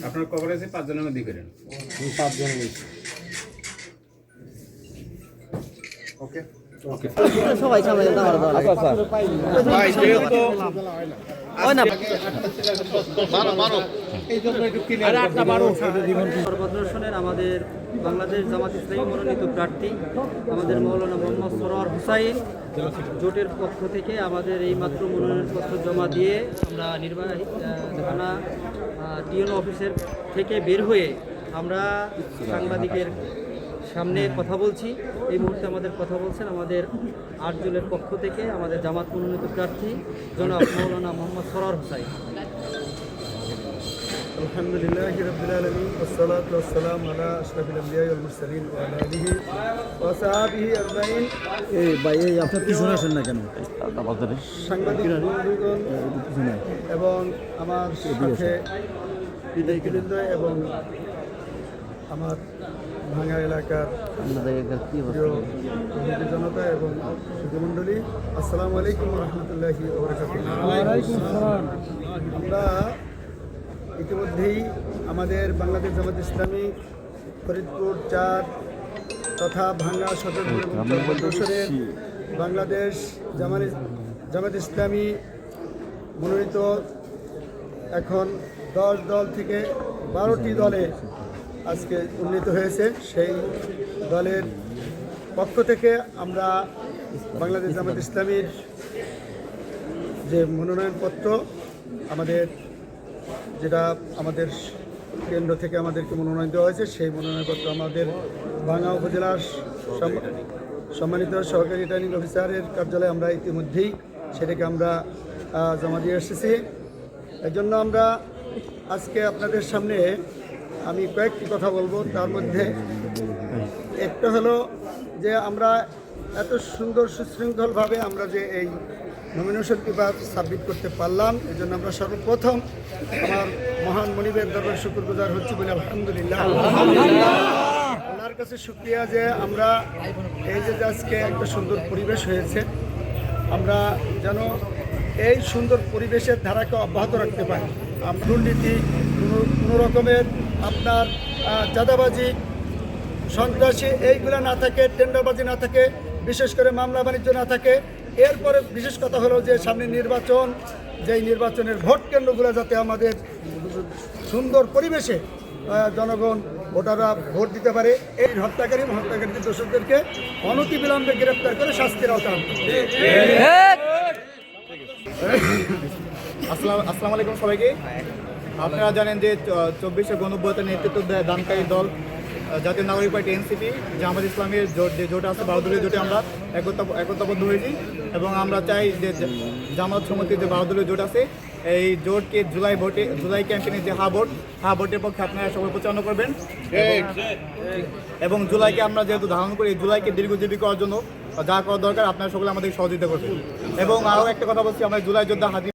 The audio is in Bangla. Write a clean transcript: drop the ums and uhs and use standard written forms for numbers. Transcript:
আপনার কভারেজে 5 জনের মধ্যে করেন 5 জন ওকে ওকে সবাই সামনে আচ্ছা ভাই যেহেতু ওই না প্রদর্শনের আমাদের বাংলাদেশ জামাত ইসলামী মনোনীত প্রার্থী আমাদের মৌলানা মোহাম্মদ সরোয়ার হুসাইন জোটের পক্ষ থেকে আমাদের এই মাত্র মনোনয়নপত্র জমা দিয়ে আমরা নির্বাহী থানা টিএনও অফিসের থেকে বের হয়ে আমরা সাংবাদিকের সামনে কথা বলছি। এই মুহূর্তে আমাদের কথা বলছেন আমাদের 8 জনের পক্ষ থেকে আমাদের জামাত মনোনীত প্রার্থী জনাব মৌলানা মোহাম্মদ সরোয়ার হুসাইন। আলহামদুলিল্লাহি রাব্বিল আলামিন ওয়াসসালাতু ওয়াসসালামু আলা আশরাফিল আমবিয়া ওয়াল মুরসালিন ওয়া আলা আলিহি ওয়া সাহবিহি আজমাইন। এই ভাই এই আপনার পিছনে আসেন না কেন? সাংবাদিক বন্ধুগণ এবং আমার সাথে বিদায়বৃন্দ এবং আমার ভাঙ্গা এলাকার প্রিয় জনতা এবং সুধীমণ্ডলী, আসসালামু আলাইকুম ওয়া রাহমাতুল্লাহি ওয়া বারাকাতুহু। আমরা ইতিমধ্যেই আমাদের বাংলাদেশ জামাত ইসলামী ফরিদপুর 4 তথা ভাঙ্গা সদর প্রদর্শনের বাংলাদেশ জামাত ইসলামী মনোনীত এখন 10 দল থেকে 12টি দলে আজকে উন্নীত হয়েছে। সেই দলের পক্ষ থেকে আমরা বাংলাদেশ জামাত ইসলামীর যে মনোনয়নপত্র আমাদের যেটা আমাদের কেন্দ্র থেকে আমাদেরকে মনোনয়ন দেওয়া হয়েছে, সেই মনোনয়নপত্র আমাদের ভাঙ্গা উপজেলার সম্মানিত সহকারী রিটার্নিং অফিসারের কার্যালয়ে আমরা ইতিমধ্যেই সেটাকে আমরা জমা দিয়ে এসেছি। এর জন্য আমরা আজকে আপনাদের সামনে আমি কয়েকটি কথা বলবো। তার মধ্যে একটা হলো যে আমরা এত সুন্দর সুশৃঙ্খলভাবে আমরা যে এই নমিনেশন পেপার সাবমিট করতে পারলাম, এই জন্য আমরা সর্বপ্রথম আমার মহান মনিবের দরবার শুকরগুজার হচ্ছি বলে আলহামদুলিল্লাহ। ওনার কাছে শুকরিয়া যে আমরা এই যে আজকে একটা সুন্দর পরিবেশ হয়েছে, আমরা যেন এই সুন্দর পরিবেশের ধারাকে অব্যাহত রাখতে পারি। দুর্নীতি, কোনো রকমের আপনার চাঁদাবাজি, সন্ত্রাসী এইগুলো না থাকে, টেন্ডারবাজি না থাকে, বিশেষ করে মামলা বাণিজ্য না থাকে। এরপরে বিশেষ কথা হলো যে সামনে নির্বাচন, যেই নির্বাচনের ভোট কেন্দ্রগুলো যাতে আমাদের সুন্দর পরিবেশে জনগণ ভোটাররা ভোট দিতে পারে, এই হত্যাকারীদের দোষীদেরকে অনতিবিলম্বে গ্রেপ্তার করে শাস্তির আওতায় আনতে হবে। আসসালামু আলাইকুম সবাইকে। আপনারা জানেন যে 24শে গণঅভ্যুত্থানের নেতৃত্ব দানকারী দল জাতীয় নাগরিক পার্টি এনসিপি জামাত ইসলামের যে জোট আছে 12 দলীয় জোটে আমরা একতাবদ্ধ হয়েছি এবং আমরা চাই যে জামাত সমিতির যে 12 দলীয় জোট আছে এই জোটকে জুলাই ক্যাম্পেইনের যে হা ভোটের পক্ষে আপনারা সবাই প্রচারণা করবেন এবং জুলাইকে আমরা যেহেতু ধারণ করি, জুলাইকে দীর্ঘজীবী করার জন্য যা করা দরকার আপনারা সকলে আমাদের সহযোগিতা করবেন। এবং আরও একটা কথা বলছি, আমরা জুলাই যোদ্ধা হাজি